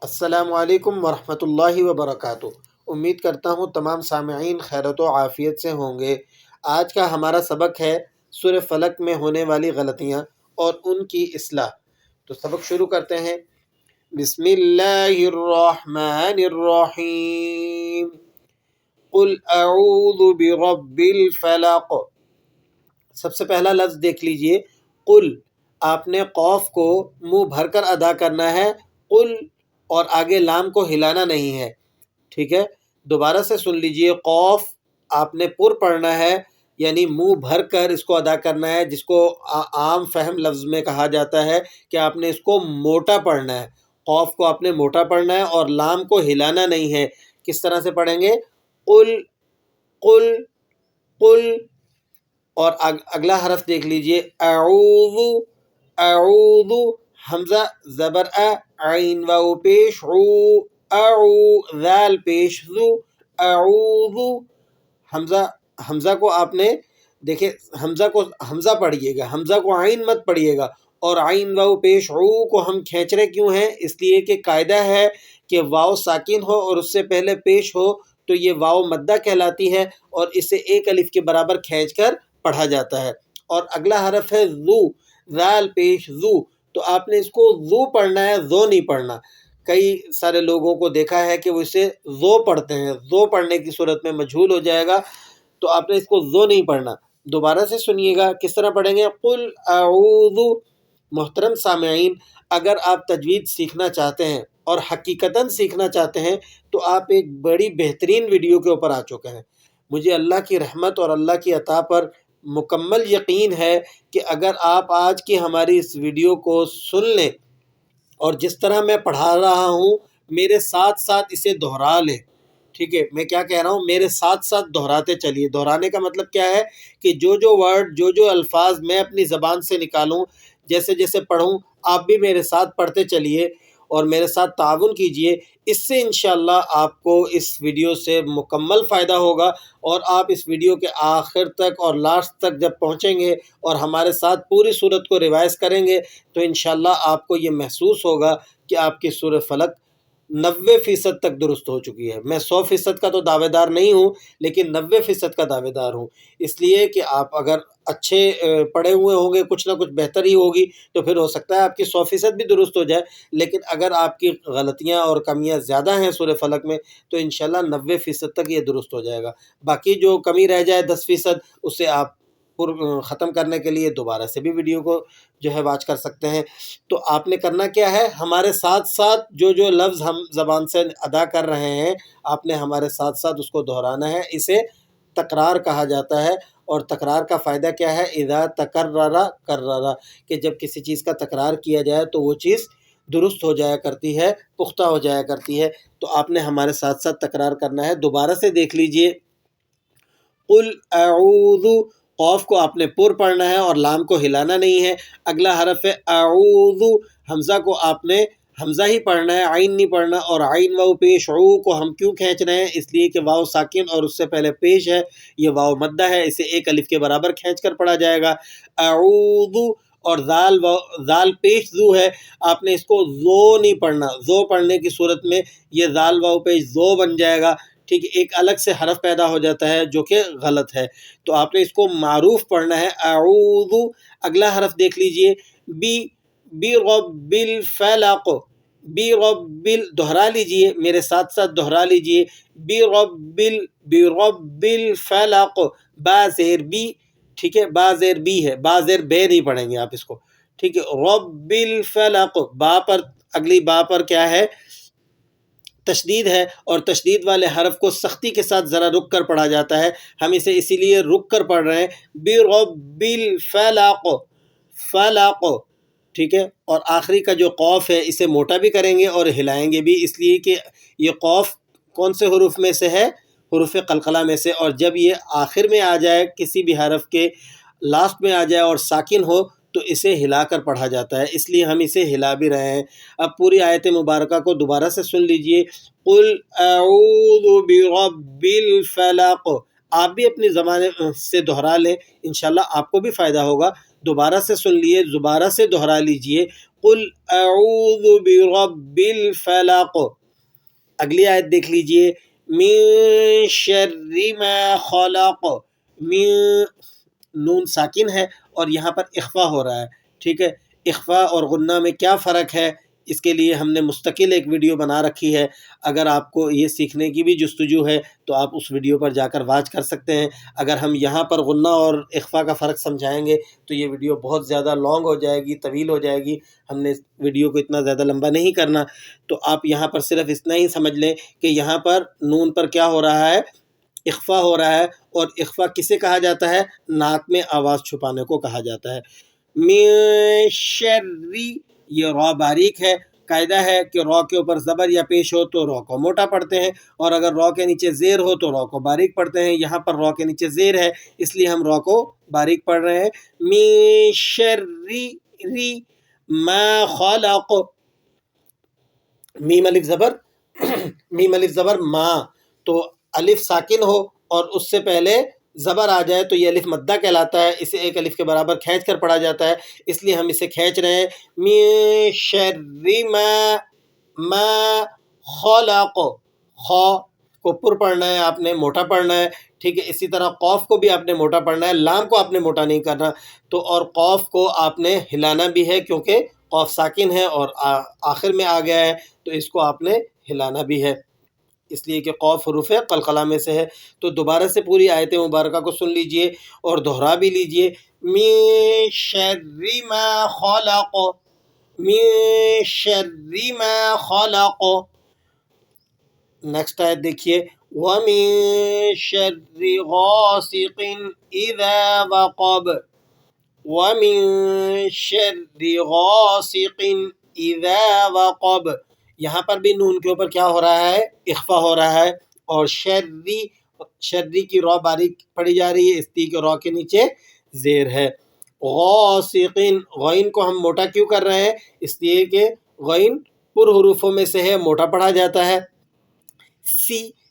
السلام علیکم ورحمۃ اللہ وبرکاتہ۔ امید کرتا ہوں تمام سامعین خیرت و عافیت سے ہوں گے۔ آج کا ہمارا سبق ہے سورہ فلق میں ہونے والی غلطیاں اور ان کی اصلاح۔ تو سبق شروع کرتے ہیں۔ بسم اللہ الرحمن الرحیم، قل اعوذ برب الفلق۔ سب سے پہلا لفظ دیکھ لیجئے، قل۔ آپ نے قوف کو منہ بھر کر ادا کرنا ہے، قل، اور آگے لام کو ہلانا نہیں ہے، ٹھیک ہے؟ دوبارہ سے سن لیجئے، قوف آپ نے پر پڑھنا ہے، یعنی منہ بھر کر اس کو ادا کرنا ہے، جس کو عام فہم لفظ میں کہا جاتا ہے کہ آپ نے اس کو موٹا پڑھنا ہے۔ قوف کو آپ نے موٹا پڑھنا ہے اور لام کو ہلانا نہیں ہے۔ کس طرح سے پڑھیں گے؟ قل، قل، قل، اور اگلا حرف دیکھ لیجئے، اعوذ، اعوذ، حمزہ زبر عین واو پیش عو، اعو، ذال پیش ذو، اعوذ۔ حمزہ کو آپ نے دیکھیں، حمزہ پڑھیے گا، حمزہ کو عین مت پڑھیے گا، اور عین واو پیش عو کو ہم کھینچ رہے کیوں ہیں؟ اس لیے کہ قاعدہ ہے کہ واو ساکن ہو اور اس سے پہلے پیش ہو تو یہ واو مدہ کہلاتی ہے، اور اسے ایک الف کے برابر کھینچ کر پڑھا جاتا ہے۔ اور اگلا حرف ہے ذو، ذال پیش ذو، تو آپ نے اس کو ذو پڑھنا ہے، ذو نہیں پڑھنا۔ کئی سارے لوگوں کو دیکھا ہے کہ وہ اسے ذو پڑھتے ہیں، ذو پڑھنے کی صورت میں مجہول ہو جائے گا، تو آپ نے اس کو ذو نہیں پڑھنا۔ دوبارہ سے سنیے گا کس طرح پڑھیں گے، قل اعوذ۔ محترم سامعین، اگر آپ تجوید سیکھنا چاہتے ہیں اور حقیقتاً سیکھنا چاہتے ہیں تو آپ ایک بڑی بہترین ویڈیو کے اوپر آ چکے ہیں۔ مجھے اللہ کی رحمت اور اللہ کی عطا پر مکمل یقین ہے کہ اگر آپ آج کی ہماری اس ویڈیو کو سن لیں اور جس طرح میں پڑھا رہا ہوں میرے ساتھ ساتھ اسے دہرا لیں، ٹھیک ہے؟ میں کیا کہہ رہا ہوں، میرے ساتھ ساتھ دہراتے چلیے۔ دہرانے کا مطلب کیا ہے کہ جو ورڈ، جو الفاظ میں اپنی زبان سے نکالوں، جیسے جیسے پڑھوں، آپ بھی میرے ساتھ پڑھتے چلیے اور میرے ساتھ تعاون کیجئے۔ اس سے انشاءاللہ آپ کو اس ویڈیو سے مکمل فائدہ ہوگا، اور آپ اس ویڈیو کے آخر تک اور لاسٹ تک جب پہنچیں گے اور ہمارے ساتھ پوری سورت کو ریوائز کریں گے تو انشاءاللہ آپ کو یہ محسوس ہوگا کہ آپ کی سورہ فلق 90% تک درست ہو چکی ہے۔ میں 100% کا تو دعوے دار نہیں ہوں، لیکن 90% کا دعوے دار ہوں، اس لیے کہ آپ اگر اچھے پڑھے ہوئے ہوں گے، کچھ نہ کچھ بہتری ہوگی، تو پھر ہو سکتا ہے آپ کی 100% بھی درست ہو جائے۔ لیکن اگر آپ کی غلطیاں اور کمیاں زیادہ ہیں سورہ فلق میں تو انشاءاللہ 90% تک یہ درست ہو جائے گا۔ باقی جو کمی رہ جائے 10%، اسے آپ ختم کرنے کے لیے دوبارہ سے بھی ویڈیو کو جو ہے واچ کر سکتے ہیں۔ تو آپ نے کرنا کیا ہے، ہمارے ساتھ ساتھ جو لفظ ہم زبان سے ادا کر رہے ہیں، آپ نے ہمارے ساتھ ساتھ اس کو دہرانا ہے۔ اسے تکرار کہا جاتا ہے، اور تکرار کا فائدہ کیا ہے، اذا تکرر کرر، کہ جب کسی چیز کا تکرار کیا جائے تو وہ چیز درست ہو جایا کرتی ہے، پختہ ہو جایا کرتی ہے۔ تو آپ نے ہمارے ساتھ ساتھ تکرار کرنا ہے۔ دوبارہ سے دیکھ لیجئے، قل اعوذ، قوف کو آپ نے پر پڑھنا ہے اور لام کو ہلانا نہیں ہے۔ اگلا حرف ہے اعوذ، حمزہ کو آپ نے حمزہ ہی پڑھنا ہے، عین نہیں پڑھنا، اور عین واو پیش عو کو ہم کیوں کھینچ رہے ہیں؟ اس لیے کہ واو ساکن اور اس سے پہلے پیش ہے، یہ واو مدہ ہے، اسے ایک الف کے برابر کھینچ کر پڑھا جائے گا، اعوذ۔ اور ذال پیش ذو ہے، آپ نے اس کو ذو نہیں پڑھنا، ذو پڑھنے کی صورت میں یہ ذال واو پیش ذو بن جائے گا، ٹھیک ہے؟ ایک الگ سے حرف پیدا ہو جاتا ہے جو کہ غلط ہے، تو آپ نے اس کو معروف پڑھنا ہے، اعوذ۔ اگلا حرف دیکھ لیجئے، برب الفلق، برب، دہرا لیجئے، میرے ساتھ ساتھ دہرا لیجئے، برب الفلق، با زیر بی، ٹھیک ہے؟ با زیر بی ہے، با زیر بے نہیں پڑھیں گے آپ اس کو، ٹھیک ہے؟ رب الفلق، با پر، اگلی با پر کیا ہے، تشدید ہے، اور تشدید والے حرف کو سختی کے ساتھ ذرا رک کر پڑھا جاتا ہے، ہم اسے اسی لیے رک کر پڑھ رہے ہیں، برب الفلق، فلق، ٹھیک ہے؟ اور آخری کا جو قوف ہے اسے موٹا بھی کریں گے اور ہلائیں گے بھی، اس لیے کہ یہ قوف کون سے حروف میں سے ہے؟ حروف قلقلہ میں سے، اور جب یہ آخر میں آ جائے، کسی بھی حرف کے لاسٹ میں آ جائے اور ساکن ہو تو اسے ہلا کر پڑھا جاتا ہے، اس لیے ہم اسے ہلا بھی رہے ہیں۔ اب پوری آیت مبارکہ کو دوبارہ سے سن لیجئے، قل اعوذ برب الفلق، آپ بھی اپنی زبان سے دہرا لیں، انشاءاللہ آپ کو بھی فائدہ ہوگا۔ دوبارہ سے سن لیے، دوبارہ سے دہرا لیجئے، قل اعوذ برب الفلق۔ اگلی آیت دیکھ لیجئے، من شر ما خلق، من نون ساکن ہے اور یہاں پر اخفا ہو رہا ہے، ٹھیک ہے۔ اخفا اور غنہ میں کیا فرق ہے، اس کے لیے ہم نے مستقل ایک ویڈیو بنا رکھی ہے، اگر آپ کو یہ سیکھنے کی بھی جستجو ہے تو آپ اس ویڈیو پر جا کر واچ کر سکتے ہیں۔ اگر ہم یہاں پر غنہ اور اخفا کا فرق سمجھائیں گے تو یہ ویڈیو بہت زیادہ لانگ ہو جائے گی، طویل ہو جائے گی، ہم نے ویڈیو کو اتنا زیادہ لمبا نہیں کرنا۔ تو آپ یہاں پر صرف اتنا ہی سمجھ لیں کہ یہاں پر نون پر کیا ہو رہا ہے، اخفا ہو رہا ہے، اور اخفا کسے کہا جاتا ہے، ناک میں آواز چھپانے کو کہا جاتا ہے۔ من شری، یہ را باریک ہے، قاعدہ ہے کہ را کے اوپر زبر یا پیش ہو تو را کو موٹا پڑھتے ہیں، اور اگر را کے نیچے زیر ہو تو را کو باریک پڑھتے ہیں۔ یہاں پر را کے نیچے زیر ہے اس لیے ہم را کو باریک پڑھ رہے ہیں۔ من شری ری ما خلق، میم الف زبر میم الف زبر ما، تو الف ساکن ہو اور اس سے پہلے زبر آ جائے تو یہ الف مدہ کہلاتا ہے، اسے ایک الف کے برابر کھینچ کر پڑھا جاتا ہے، اس لیے ہم اسے کھینچ رہے ہیں۔ من شر ما خلق، خا کو پر پڑھنا ہے آپ نے، موٹا پڑھنا ہے، ٹھیک ہے۔ اسی طرح قوف کو بھی آپ نے موٹا پڑھنا ہے، لام کو آپ نے موٹا نہیں کرنا، تو اور قوف کو آپ نے ہلانا بھی ہے کیونکہ قوف ساکن ہے اور آخر میں آ گیا ہے تو اس کو آپ نے ہلانا بھی ہے، اس لیے کہ قوف حروف قلقلہ میں سے ہے۔ تو دوبارہ سے پوری آیت مبارکہ کو سن لیجئے اور دہرا بھی لیجئے، من شر ما خلق، من شر ما خلق۔ نیکسٹ آیت دیکھیے، وَمِن شَرِّ غَاسِقٍ إِذَا وَقَبَ، وَمِن شَرِّ غَاسِقٍ إِذَا وَقَبَ۔ یہاں پر بھی نون کے اوپر کیا ہو رہا ہے، اخفا ہو رہا ہے، اور شرری، شرری کی را باریک پڑھی جا رہی ہے، اس لیے کہ را کے نیچے زیر ہے۔ غاسقٍ، غین کو ہم موٹا کیوں کر رہے ہیں، اس لیے کہ غین پر حروفوں میں سے ہے، موٹا پڑھا جاتا ہے۔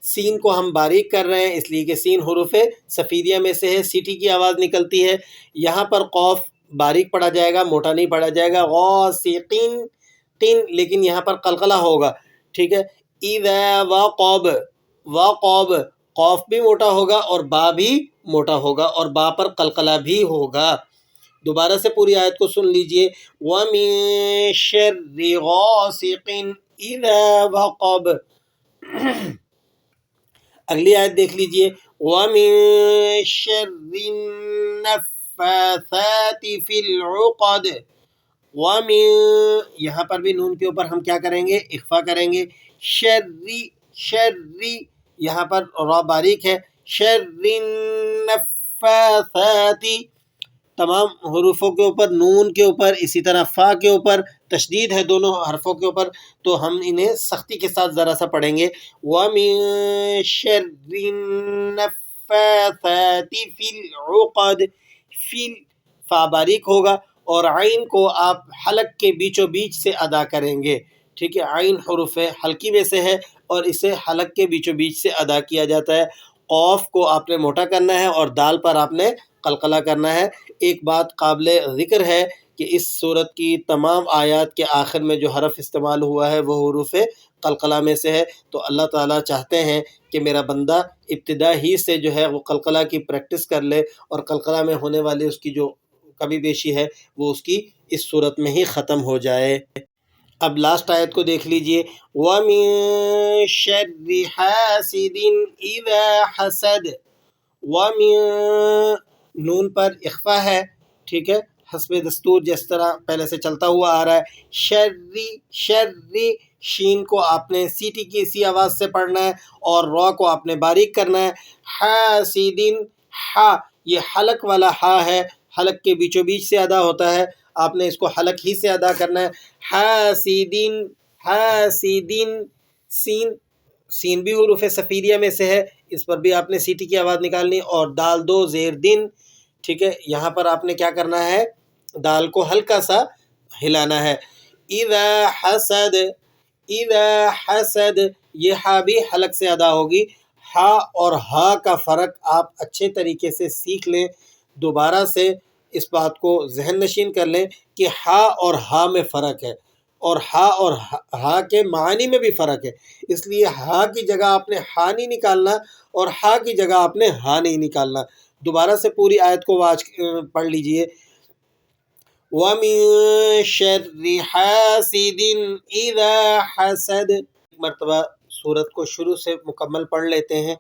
سین کو ہم باریک کر رہے ہیں اس لیے کہ سین حروف صفیریہ میں سے ہے، سیٹی کی آواز نکلتی ہے۔ یہاں پر قوف باریک پڑھا جائے گا، موٹا نہیں پڑھا جائے گا، غاسقین قین، لیکن یہاں پر قلقلہ ہوگا، ٹھیک ہے۔ اذا وقب، وقب، قوف بھی موٹا ہوگا اور با بھی موٹا ہوگا اور با پر قلقلہ بھی ہوگا۔ دوبارہ سے پوری آیت کو سن لیجئے، وَمِن شَرِّ غَاسِقٍ إِذَا وَقَبَ۔ اگلی آیت دیکھ لیجئے، وَمِن شَرِّ النَّفَّاثَاتِ فِي الْعُقَدِ، وَمِن، یہاں پر بھی نون کے اوپر ہم کیا کریں گے، اخفا کریں گے۔ شَرِّ، شَرِّ، یہاں پر را باریک ہے، شَرِّ النَّفَّاثَاتِ، تمام حروفوں کے اوپر، نون کے اوپر، اسی طرح فا کے اوپر تشدید ہے دونوں حرفوں کے اوپر، تو ہم انہیں سختی کے ساتھ ذرا سا پڑھیں گے۔ وَمِن شَرِّ النَّفَّاثَاتِ فِي الْعُقَدِ، فی، فا باریک ہوگا اور عین کو آپ حلق کے بیچوں بیچ سے ادا کریں گے، ٹھیک ہے۔ عین حروف حلقی میں سے ہے اور اسے حلق کے بیچوں بیچ سے ادا کیا جاتا ہے۔ قوف کو آپ نے موٹا کرنا ہے اور دال پر آپ نے قلقلہ کرنا ہے۔ ایک بات قابل ذکر ہے کہ اس سورت کی تمام آیات کے آخر میں جو حرف استعمال ہوا ہے وہ حروف قلقلہ میں سے ہے، تو اللہ تعالیٰ چاہتے ہیں کہ میرا بندہ ابتدا ہی سے جو ہے وہ قلقلہ کی پریکٹس کر لے اور قلقلہ میں ہونے والی اس کی جو کمی بیشی ہے وہ اس کی اس صورت میں ہی ختم ہو جائے۔ اب لاسٹ آیت کو دیکھ لیجئے، وَمِن شَرِّ حَاسِدٍ إِذَا حَسَدَ، وَمِن، نون پر اخفا ہے، ٹھیک ہے، حسب دستور جس طرح پہلے سے چلتا ہوا آ رہا ہے۔ شَرِّ، شَرِّ، شین کو آپ نے سیٹی کی اسی آواز سے پڑھنا ہے اور را کو آپ نے باریک کرنا ہے۔ حاسدین، ہا، یہ حلق والا ہا ہے، حلق کے بیچوں بیچ سے ادا ہوتا ہے، آپ نے اس کو حلق ہی سے ادا کرنا ہے۔ حاسدین، حاسدین، سین، سین بھی حروف صفیریہ میں سے ہے، اس پر بھی آپ نے سیٹی کی آواز نکالنی، اور دال دو زیر دن، ٹھیک ہے، یہاں پر آپ نے کیا کرنا ہے، دال کو ہلکا سا ہلانا ہے۔ اذا حسد، اذا حسد، یہ ہا بھی حلق سے ادا ہوگی۔ ہا اور ہا کا فرق آپ اچھے طریقے سے سیکھ لیں، دوبارہ سے اس بات کو ذہن نشین کر لیں کہ ہا اور ہا میں فرق ہے، اور ہا اور ہا کے معنی میں بھی فرق ہے۔ اس لیے ہا کی جگہ آپ نے ہا نہیں نکالنا اور ہا کی جگہ آپ نے ہا نہیں نکالنا۔ دوبارہ سے پوری آیت کو پڑھ لیجئے۔ وَمِن شَرِّ حَاسِدٍ إِذَا حَسَدَ۔ ایک مرتبہ سورت کو شروع سے مکمل پڑھ لیتے ہیں۔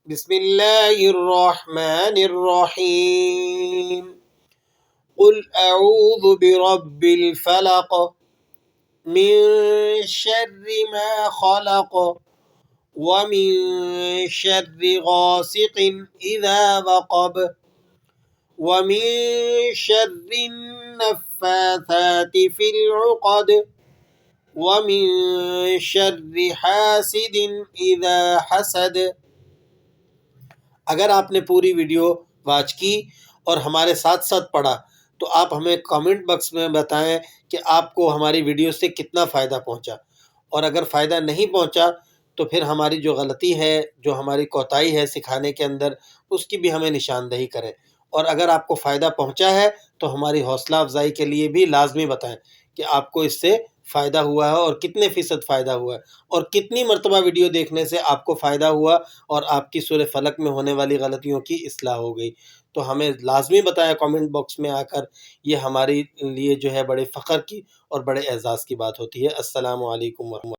بسم اللہ الرحمن الرحیم۔ قل اعوذ برب الفلق من شر ما خلق ومن شر غاسق اذا وقب ومن شر النفاثات في العقد ومن شر حاسد اذا حسد۔ اگر آپ نے پوری ویڈیو واچ کی اور ہمارے ساتھ ساتھ پڑھا تو آپ ہمیں کامنٹ باکس میں بتائیں کہ آپ کو ہماری ویڈیو سے کتنا فائدہ پہنچا، اور اگر فائدہ نہیں پہنچا تو پھر ہماری جو غلطی ہے، جو ہماری کوتاہی ہے سکھانے کے اندر، اس کی بھی ہمیں نشاندہی کریں۔ اور اگر آپ کو فائدہ پہنچا ہے تو ہماری حوصلہ افزائی کے لیے بھی لازمی بتائیں کہ آپ کو اس سے فائدہ ہوا ہے اور کتنے فیصد فائدہ ہوا ہے، اور کتنی مرتبہ ویڈیو دیکھنے سے آپ کو فائدہ ہوا اور آپ کی سورہ فلق میں ہونے والی غلطیوں کی اصلاح ہو گئی۔ تو ہمیں لازمی بتایا کامنٹ باکس میں آ کر، یہ ہمارے لیے جو ہے بڑے فخر کی اور بڑے اعزاز کی بات ہوتی ہے۔ السلام علیکم ورحمۃ اللہ۔